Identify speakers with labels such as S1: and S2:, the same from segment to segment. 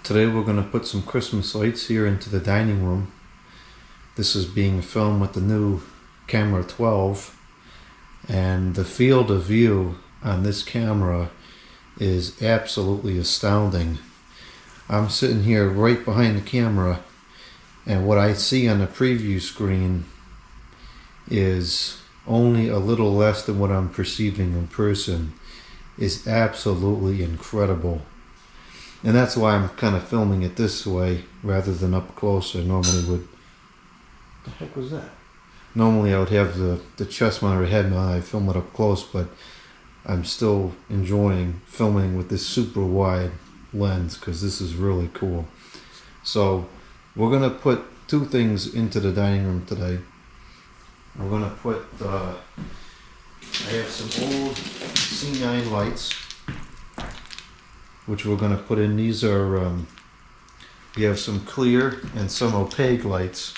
S1: Today we're going to put some Christmas lights here into the dining room. This is being filmed with the new camera 12, and the field of view on this camera is absolutely astounding. I'm sitting here right behind the camera, and what I see on the preview screen is only a little less than what I'm perceiving in person. It's absolutely incredible. And that's why I'm kind of filming it this way rather than up close. I normally would. What the heck was that? Normally I would have the chest mount or head mount. I film it up close, but I'm still enjoying filming with this super wide lens because this is really cool. So we're going to put two things into the dining room today. We're going to put, I have some old C9 lights, which we're going to put in. These are, we have some clear and some opaque lights.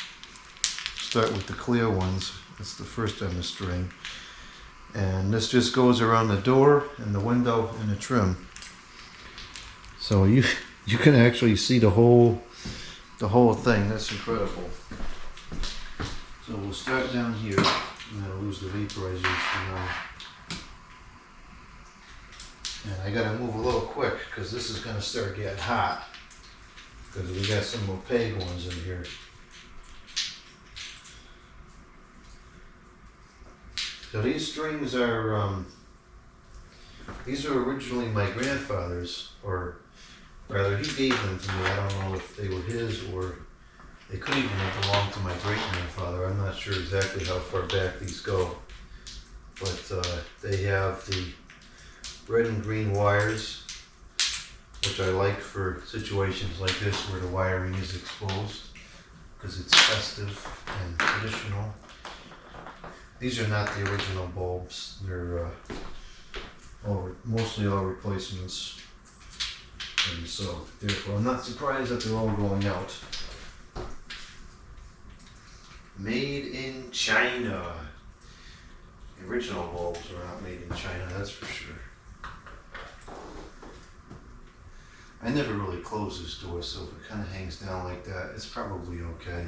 S1: Start with the clear ones. That's the first on the string. And this just goes around the door and the window and the trim. So you can actually see the whole thing. That's incredible. So we'll start down here. I'm going to lose the vaporizers for now. And I gotta move a little quick because this is gonna start getting hot because we got some opaque ones in here. So these strings are these are originally my grandfather's, or rather he gave them to me. I don't know if they were his or they could even have belonged to my great grandfather. I'm not sure exactly how far back these go, but they have the red and green wires, which I like for situations like this where the wiring is exposed because it's festive and traditional. These are not the original bulbs. They're mostly all replacements, and so therefore I'm not surprised that they're all going out. Made in China. The original bulbs are not made in China, that's for sure. I never really close this door, so if it kind of hangs down like that, it's probably okay.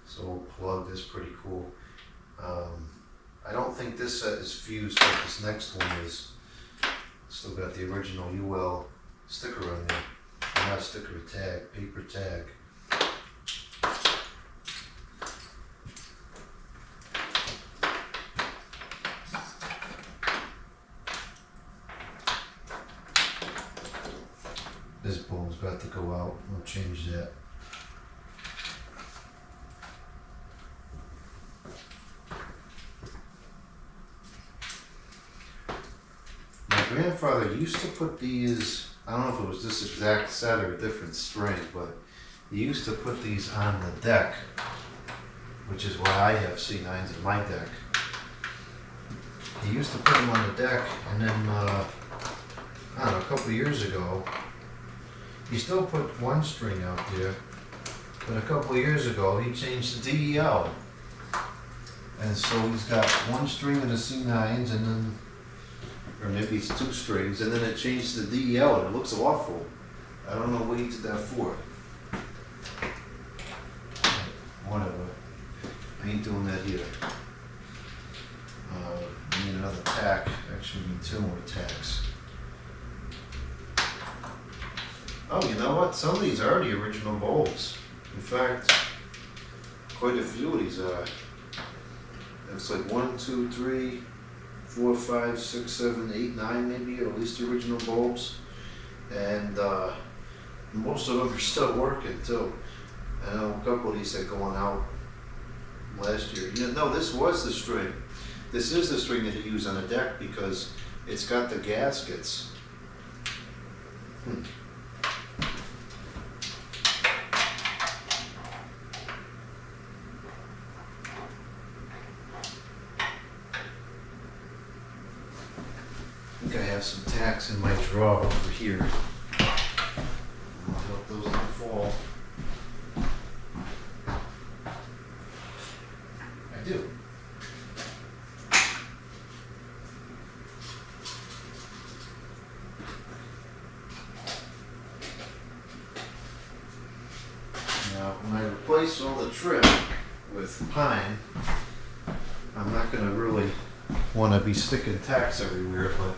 S1: So plug is pretty cool. I don't think this set is fused, but this next one is. Still got the original UL sticker on there. Not a sticker, a tag, paper tag. This bulb's got to go out. We'll change that. My grandfather used to put these, I don't know if it was this exact set or a different string, but he used to put these on the deck, which is why I have C9s in my deck. He used to put them on the deck, and then, I don't know, a couple of years ago, he still put one string out there, but a couple of years ago he changed the DEL. And so he's got one string of the C9s and then, or maybe it's two strings, and then it changed to DEL and it looks awful. I don't know what he did that for. Whatever. I ain't doing that here. I need another tack. Actually, we need two more tacks. Oh, you know what? Some of these are the original bulbs. In fact, quite a few of these are. It's like 1, 2, 3, 4, 5, 6, 7, 8, 9 maybe, or at least the original bulbs. And most of them are still working too. I know a couple of these had gone out last year. You know, no, this was the string. This is the string that you use on the deck because it's got the gaskets. I think I have some tacks in my drawer over here. I'll help those not fall. I do. replace all the trim with pine, I'm not going to really want to be sticking tacks everywhere, but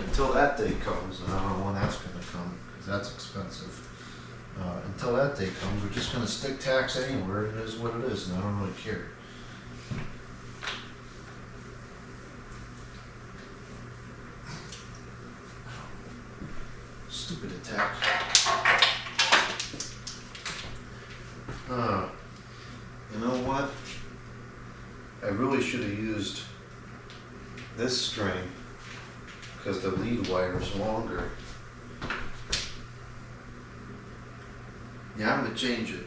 S1: until that day comes, and I don't know when that's going to come, because that's expensive. Until that day comes, we're just going to stick tacks anywhere. It is what it is, and I don't really care. Stupid attack. You know what? I really should have used this string because the lead wire is longer. Yeah, I'm going to change it.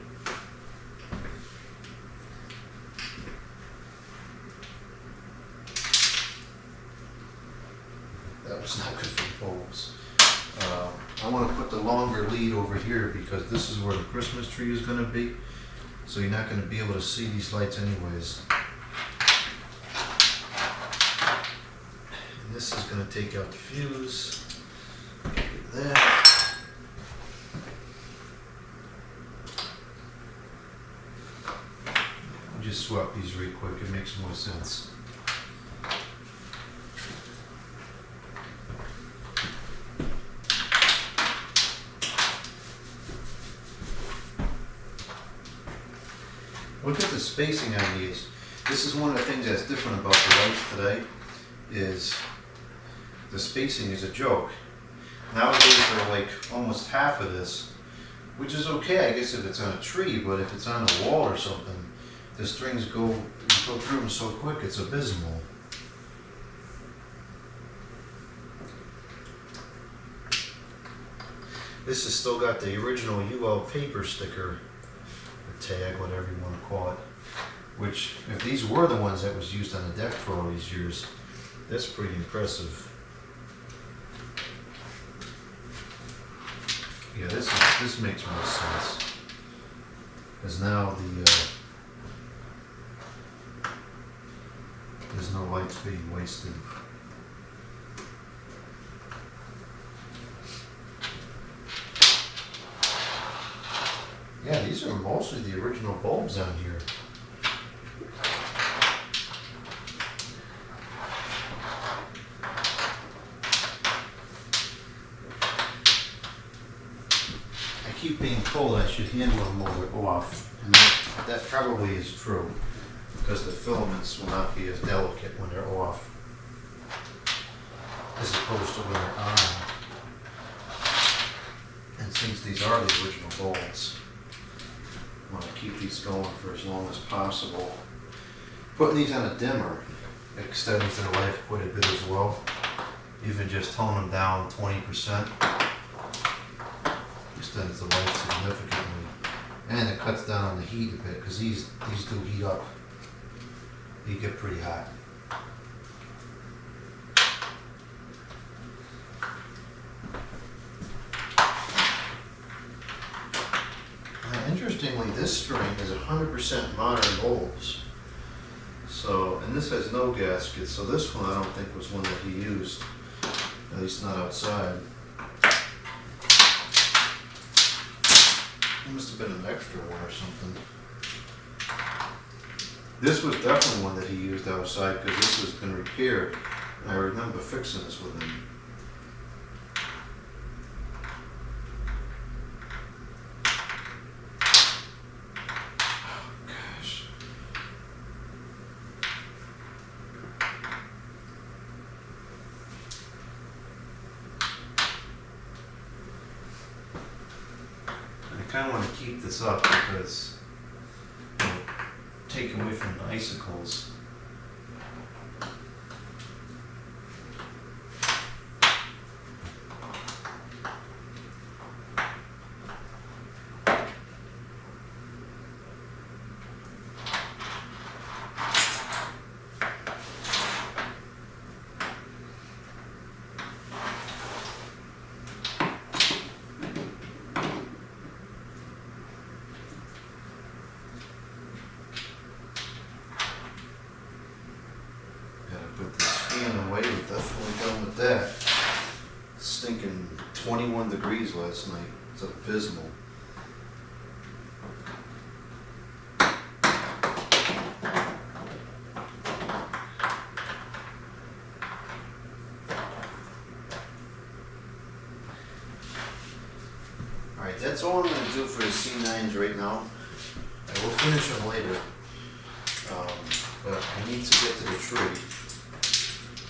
S1: That was not good for bulbs. I want to put the longer lead over here because this is where the Christmas tree is going to be. So you're not going to be able to see these lights anyways. And this is going to take out the fuse. Get rid of that. I'll just swap these real quick. It makes more sense. Look at the spacing on these. This is one of the things that's different about the lights today, is the spacing is a joke. Nowadays they're like almost half of this, which is okay, I guess, if it's on a tree, but if it's on a wall or something, the strings go through them so quick, it's abysmal. This has still got the original UL paper sticker, tag, whatever you want to call it, which, if these were the ones that was used on the deck for all these years, that's pretty impressive. Yeah, this makes more sense, because now there's no lights being wasted. Yeah, these are mostly the original bulbs on here. I keep being told I should handle them while they're off, and that probably is true, because the filaments will not be as delicate when they're off as opposed to when they're on. And since these are the original bulbs, I want to keep these going for as long as possible. Putting these on a dimmer extends their life quite a bit as well. Even just tone them down 20% extends the life significantly. And it cuts down on the heat a bit, because these do heat up. They get pretty hot. Interestingly, this string is 100% modern bulbs. So, and this has no gasket, so this one I don't think was one that he used, at least not outside. It must have been an extra one or something. This was definitely one that he used outside, because this has been repaired, and I remember fixing this with him. I kind of want to keep this up because it'll take away from the icicles. Put this fan away, we're definitely done with that. Stinking 21 degrees last night. It's abysmal. that's all I'm going to do for the C9s right now. I will finish them later. But I need to get to the tree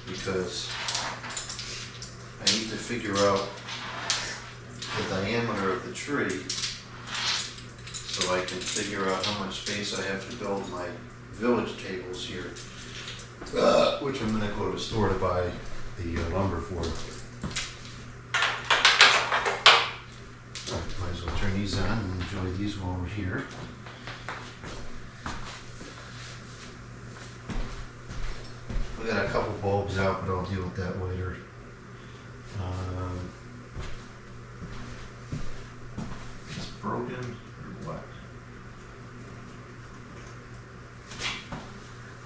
S1: because I need to figure out the diameter of the tree so I can figure out how much space I have to build my village tables here, which I'm going to go to the store to buy the lumber for. Right, might as well turn these on and enjoy these while we're here. We got a couple bulbs out, but I'll deal with that later. It's broken or what?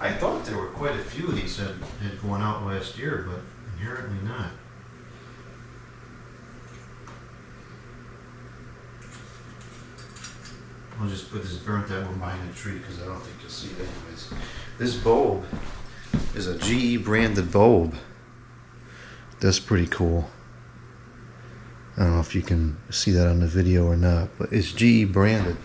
S1: I thought there were quite a few of these that had gone out last year, but apparently not. I'll just put this burnt that one behind the tree because I don't think you'll see it anyways. This bulb is a GE branded bulb. That's pretty cool. I don't know if you can see that on the video or not, but it's GE branded.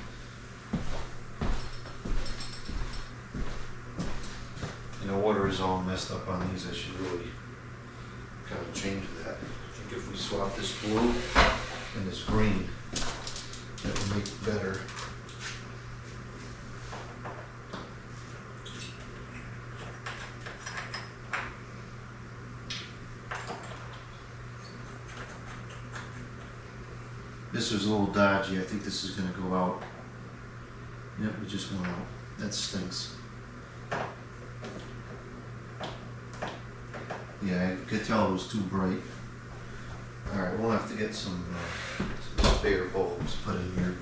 S1: And the water is all messed up on these. I should really kind of change that. I think if we swap this blue and this green, that will make it better. This was a little dodgy. I think this is going to go out. Yep, it just went out. That stinks. Yeah, I could tell it was too bright. Alright, we'll have to get some spare bulbs put in here.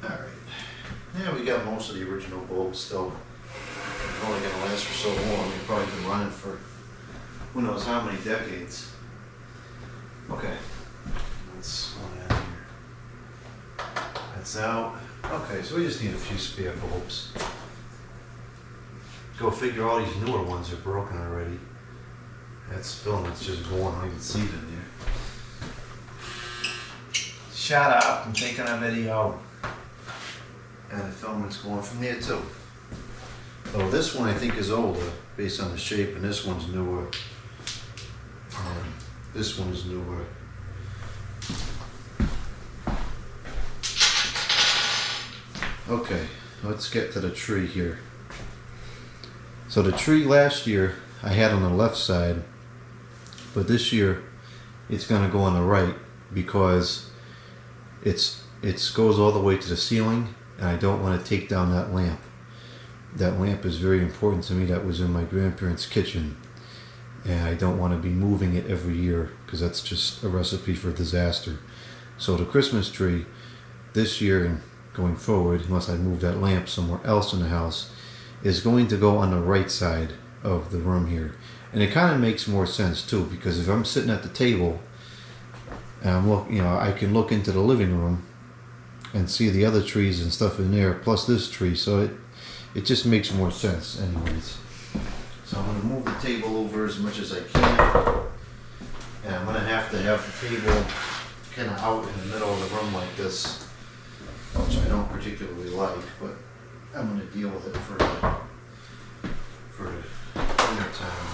S1: Alright. Yeah, we got most of the original bulbs still. They're only going to last for so long. They've probably been running for who knows how many decades. Okay, that's one out here. That's out. Okay, so we just need a few spare bulbs. Go figure all these newer ones are broken already. That's film that's just going, I can see it in there. Shut up, I'm taking a video. And the filament's going from there too. So this one I think is older based on the shape, and this one's newer. This one is newer. Okay, let's get to the tree here. So the tree last year I had on the left side, but this year it's going to go on the right because it goes all the way to the ceiling, and I don't want to take down that lamp. That lamp is very important to me. That was in my grandparents' kitchen. And I don't want to be moving it every year because that's just a recipe for disaster. So the Christmas tree this year and going forward, unless I move that lamp somewhere else in the house, is going to go on the right side of the room here. And it kind of makes more sense too, because if I'm sitting at the table and I can look into the living room and see the other trees and stuff in there, plus this tree, so it just makes more sense anyways. So I'm going to move the table over as much as I can, and I'm going to have the table kind of out in the middle of the room like this, which I don't particularly like, but I'm going to deal with it for the winter time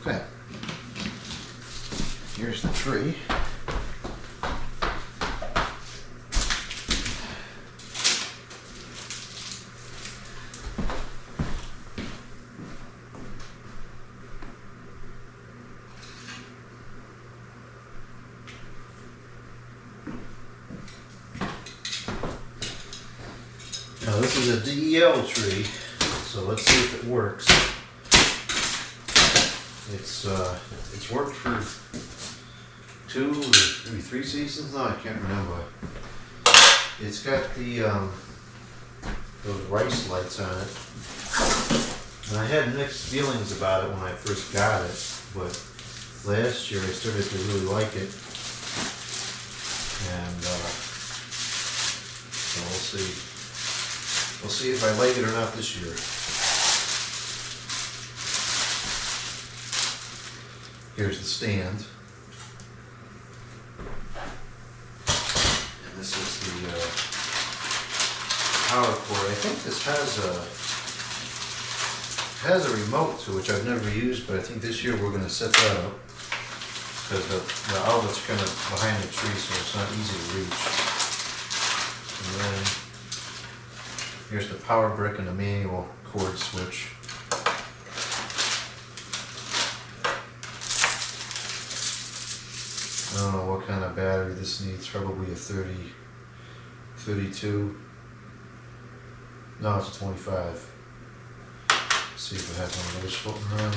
S1: here. Okay, here's the tree. Now this is a DEL tree, so let's see if it works. It's worked for 2 or maybe 3 seasons. No, I can't remember. It's got those rice lights on it, and I had mixed feelings about it when I first got it, but last year I started to really like it, and so we'll see. We'll see if I like it or not this year. Here's the stand. And this is the power cord. I think this has a remote to which I've never used, but I think this year we're going to set that up because the outlet's kind of behind the tree, so it's not easy to reach. And then here's the power brick and the manual cord switch. I don't know what kind of battery this needs, probably a 30, 32. No, it's a 25. See if it has one of those floating around.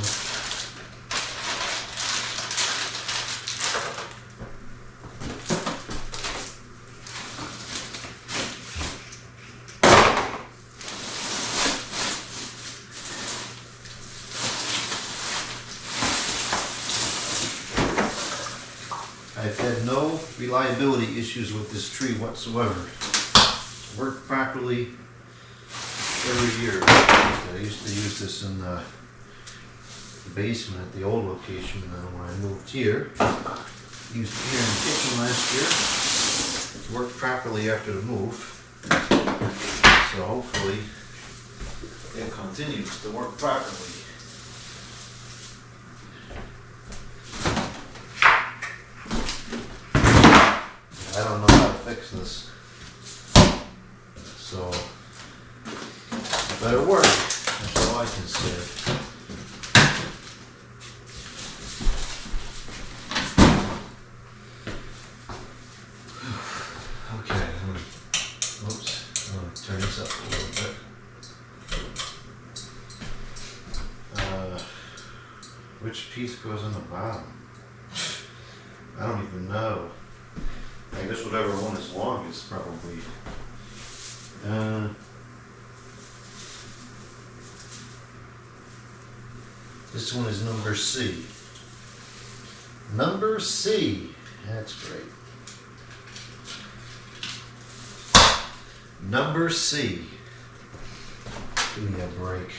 S1: I've had no reliability issues with this tree whatsoever. It's worked properly every year. I used to use this in the basement at the old location, and then when I moved here, used it here in the kitchen last year. It worked properly after the move, so hopefully it continues to work properly. I don't know how to fix this, so it better work. That's all I can say. Okay, oops, I'm going to turn this up a little bit. Which piece goes on the bottom? I don't even know. I guess whatever one is longest, probably. This one is number C. Number C. That's great. Number C. Give me a break.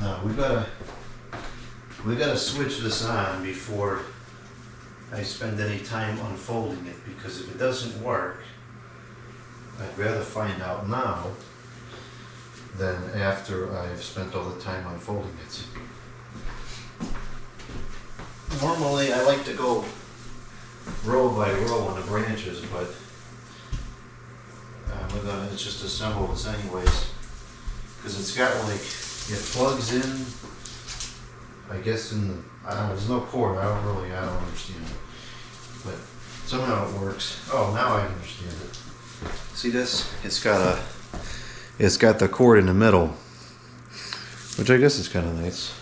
S1: Now we gotta switch this on before I spend any time unfolding it, because if it doesn't work, I'd rather find out now than after I've spent all the time unfolding it. Normally I like to go row by row on the branches, but let's just assemble this anyways, because it's got like, it plugs in, I guess in the, there's no cord, I don't understand it, but somehow it works. Oh, now I understand it. See this? It's got the cord in the middle, which I guess is kind of nice,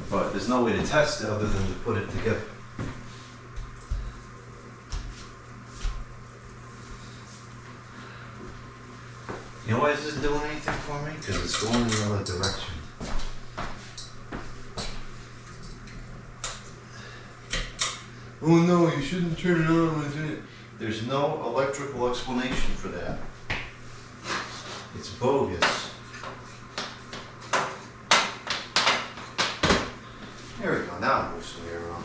S1: but there's no way to test it other than to put it together. You know why this isn't doing anything for me? Because it's going in the other direction. Oh no, you shouldn't turn it on with it. There's no electrical explanation for that. It's bogus. There we go, now it moves the way around.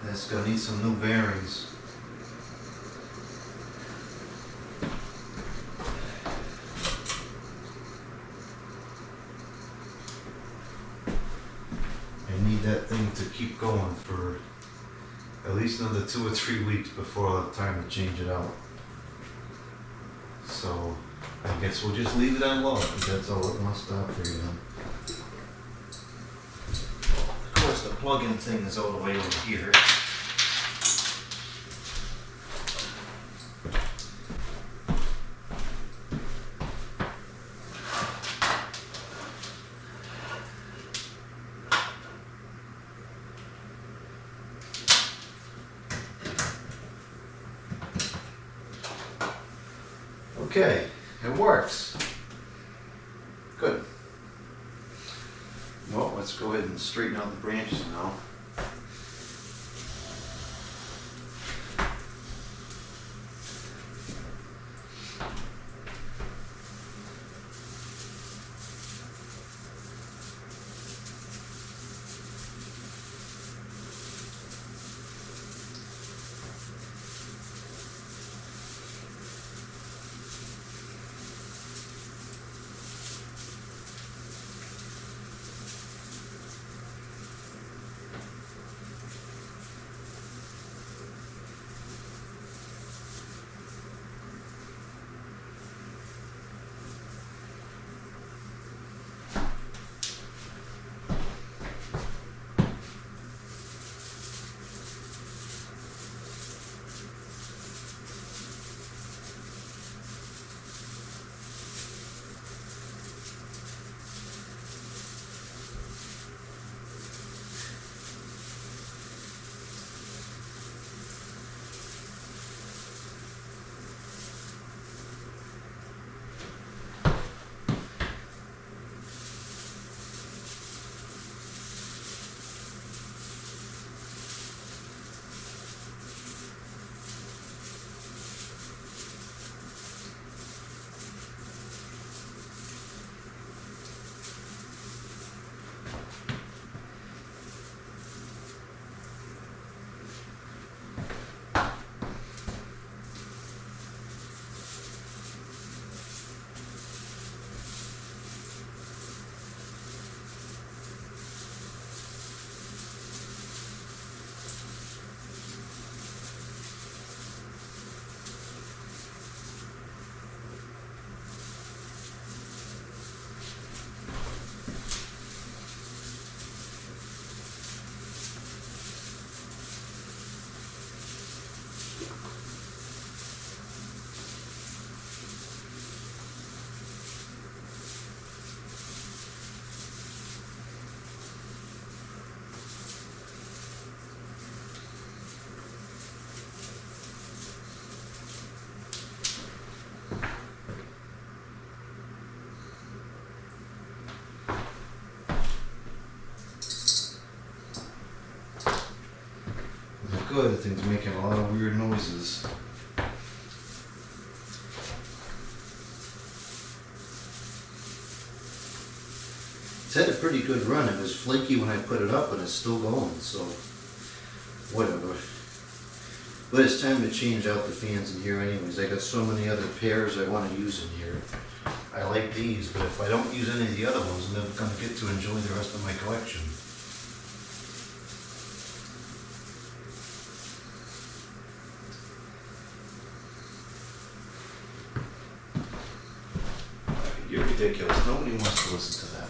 S1: It's going to need some new bearings. I need that thing to keep going for at least another 2 or 3 weeks before I'll have time to change it out. So I guess we'll just leave it on low, if that's all it wants to operate on. Of course the plug-in thing is all the way over here. Okay, it works. Good. Well, let's go ahead and straighten out the branches now. Good, the thing's making a lot of weird noises. It's had a pretty good run. It was flaky when I put it up, and it's still going, so whatever. But it's time to change out the fans in here anyways. I got so many other pairs I want to use in here. I like these, but if I don't use any of the other ones, I'm never going to get to enjoy the rest of my collection. You're ridiculous. Nobody wants to listen to that.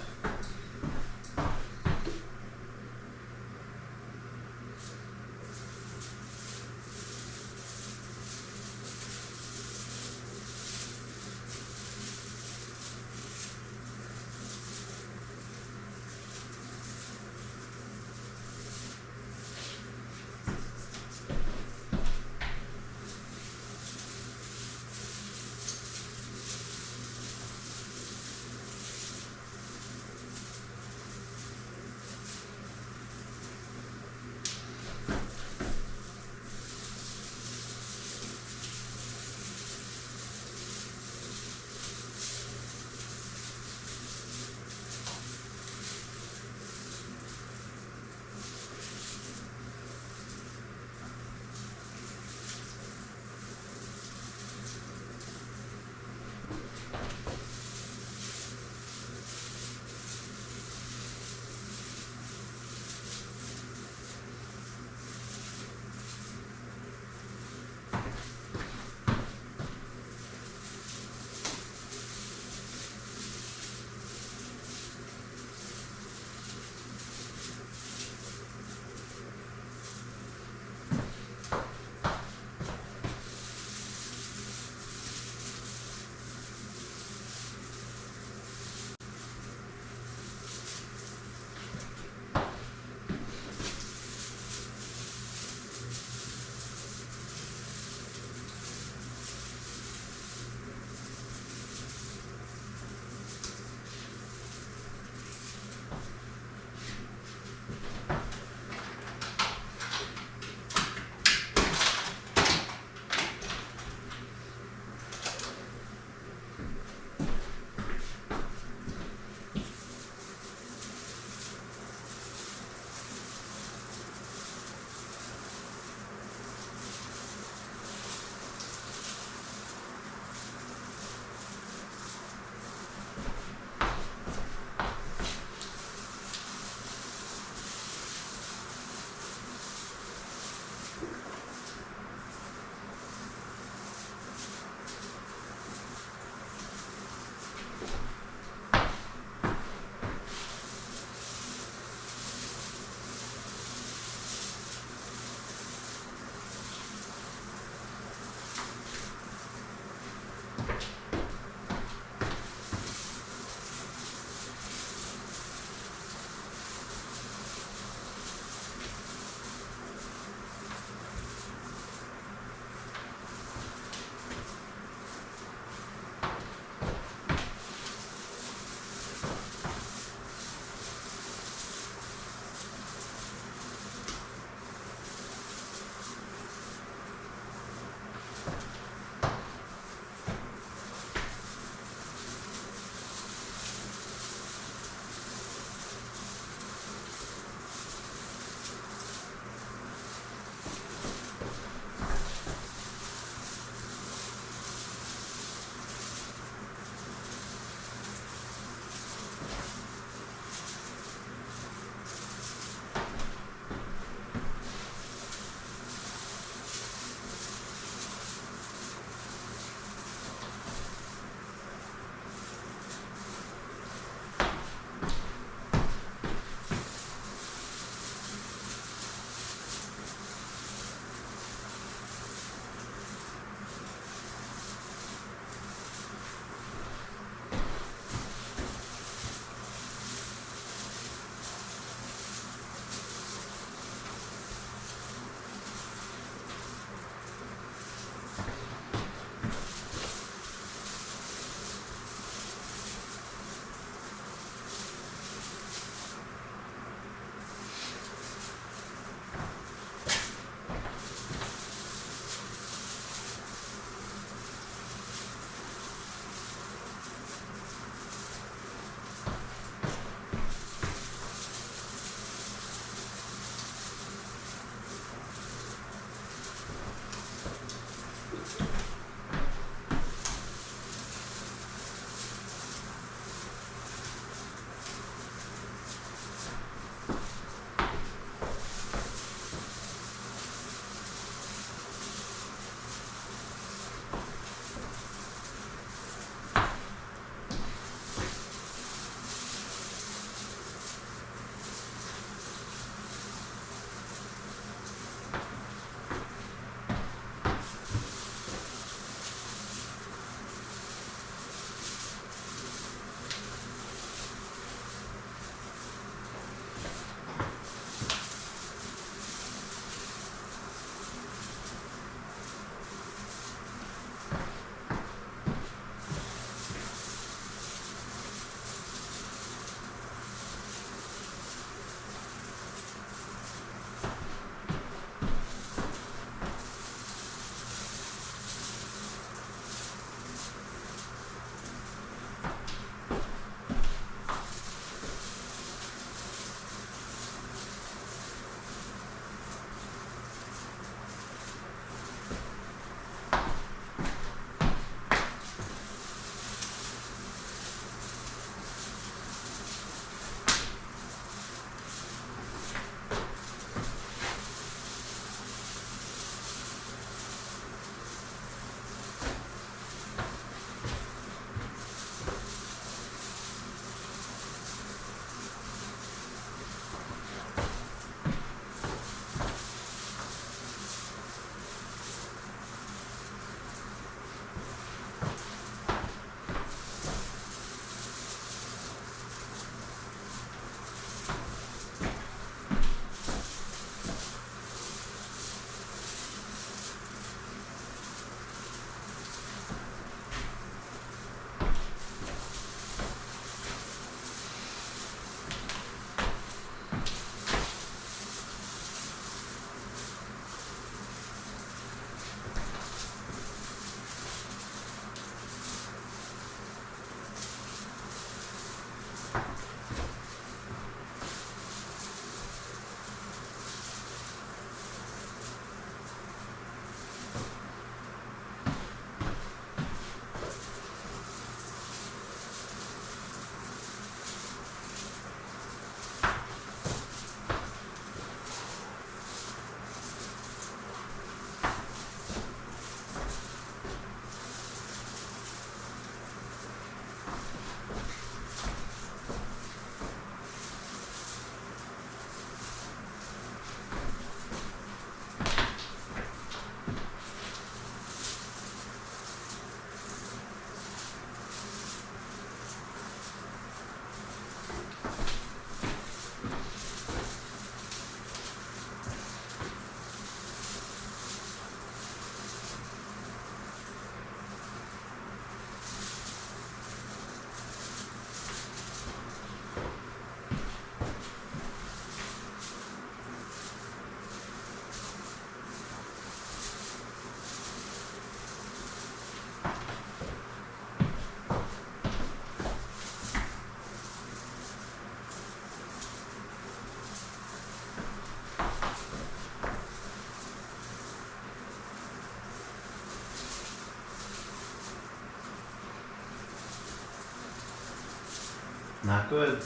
S1: Not good. At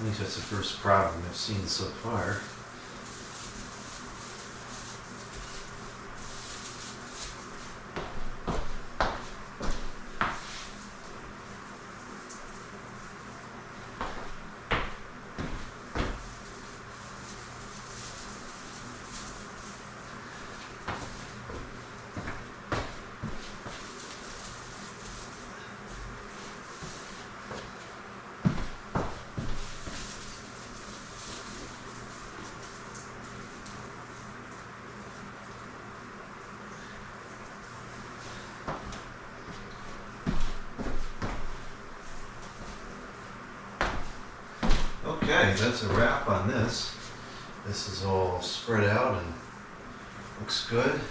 S1: least that's the first problem I've seen so far. Okay, that's a wrap on this. This is all spread out and looks good.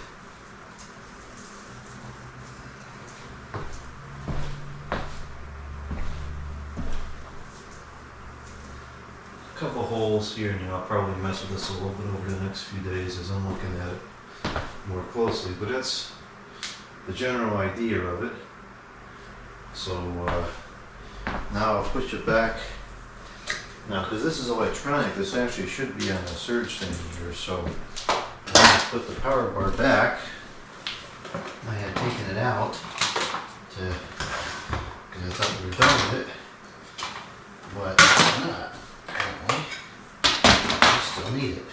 S1: A couple holes here, and I'll probably mess with this a little bit over the next few days as I'm looking at it more closely, but that's the general idea of it. So now I'll push it back. Now, because this is electronic, this actually should be on a surge thing here, so I'm going to put the power bar back. I had taken it out because I thought we were done with it, but I'm not, apparently. I still need it.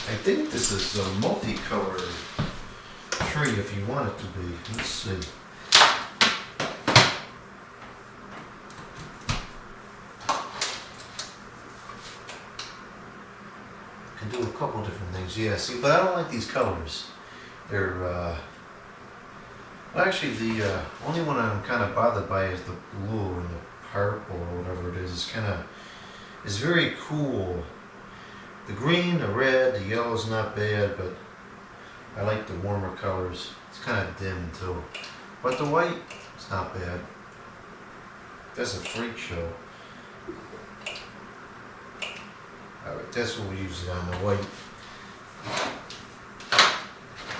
S1: I think this is a multicolored tree if you want it to be. Let's see. Can do a couple different things. Yeah, see, but I don't like these colors. They're, well, actually the only one I'm kind of bothered by is the blue and the purple or whatever it is. It's very cool. The green, the red, the yellow is not bad, but I like the warmer colors. It's kind of dim too. But the white, it's not bad. That's a freak show. Alright, that's what we use it on, the white.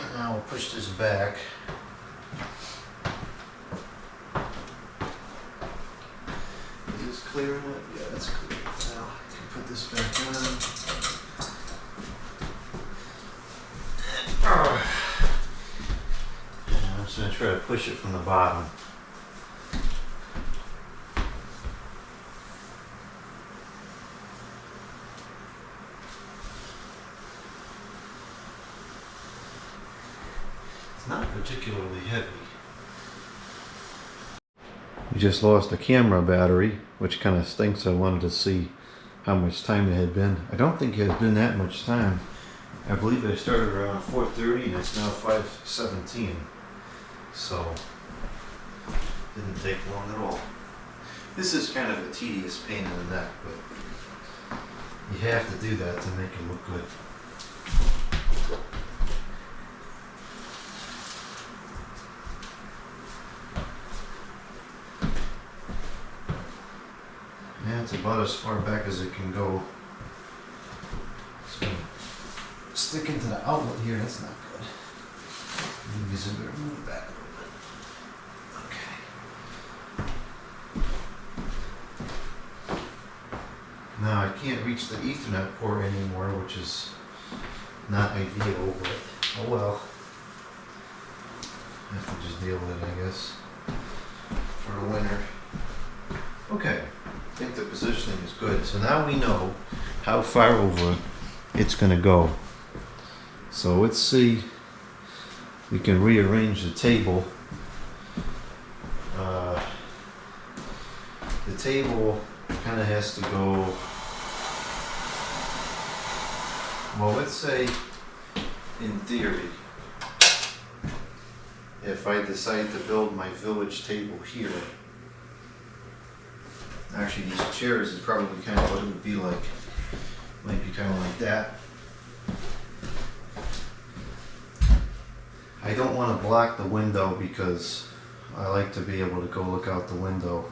S1: And now we'll push this back. Is this clear enough? Yeah, that's clear. Now I can put this back on. I'm just going to try to push it from the bottom. It's not particularly heavy. We just lost the camera battery, which kind of stinks. I wanted to see how much time it had been. I don't think it has been that much time. I believe I started around 4:30 and it's now 5:17. So, didn't take long at all. This is kind of a tedious pain in the neck, but You have to do that to make it look good. Yeah, it's about as far back as it can go. So, stick into the outlet here, that's not good. Maybe some better move it back a little bit. Okay. Now I can't reach the Ethernet port anymore, which is not ideal, but oh well. I have to just deal with it, I guess, for the winter. Okay, I think the positioning is good. So now we know how far over it's going to go. So let's see, we can rearrange the table. The table kind of has to go, well, let's say in theory, if I decide to build my village table here, actually these chairs is probably kind of what it would be like. Might be kind of like that. I don't want to block the window because I like to be able to go look out the window.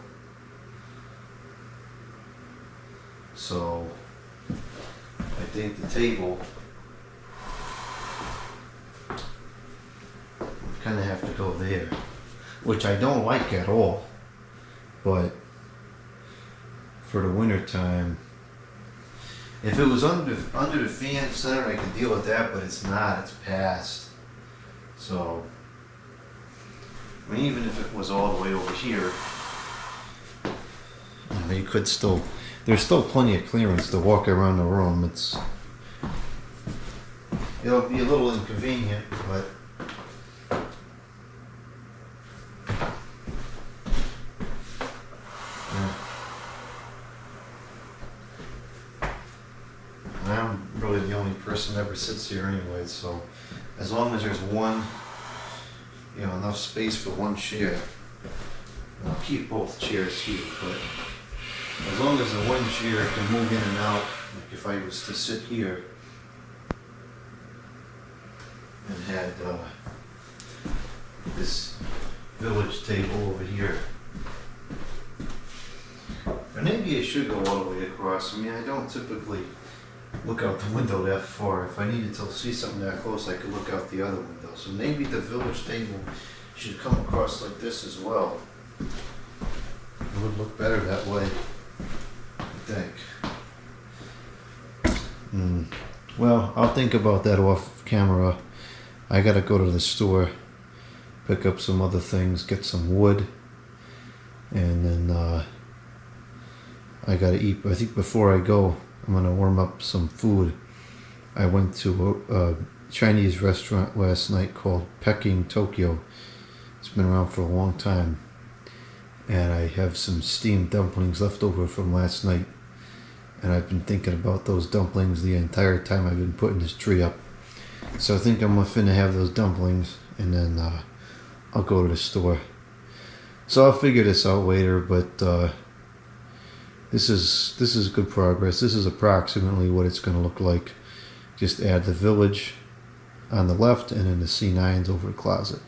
S1: So I think the table would kind of have to go there, which I don't like at all, but for the winter time, if it was under the fan center, I could deal with that, but it's not, it's past. So, I mean, even if it was all the way over here, you could still, there's still plenty of clearance to walk around the room. It'll be a little inconvenient, but yeah. I'm really the only person that ever sits here anyway, so as long as there's one, enough space for one chair, I'll keep both chairs here, but as long as the one chair can move in and out, like if I was to sit here and had this village table over here, and maybe it should go all the way across. I mean, I don't typically look out the window that far. If I needed to see something that close, I could look out the other window. So maybe the village table should come across like this as well. It would look better that way, I think. Well, I'll think about that off camera. I gotta go to the store, pick up some other things, get some wood, and then I gotta eat. I think before I go, I'm gonna warm up some food. I went to a Chinese restaurant last night called Peking Tokyo. It's been around for a long time. And I have some steamed dumplings left over from last night. And I've been thinking about those dumplings the entire time I've been putting this tree up. So I think I'm finna have those dumplings, and then I'll go to the store. So I'll figure this out later, but this is good progress. This is approximately what it's going to look like. Just add the village on the left and then the C9s over the closet.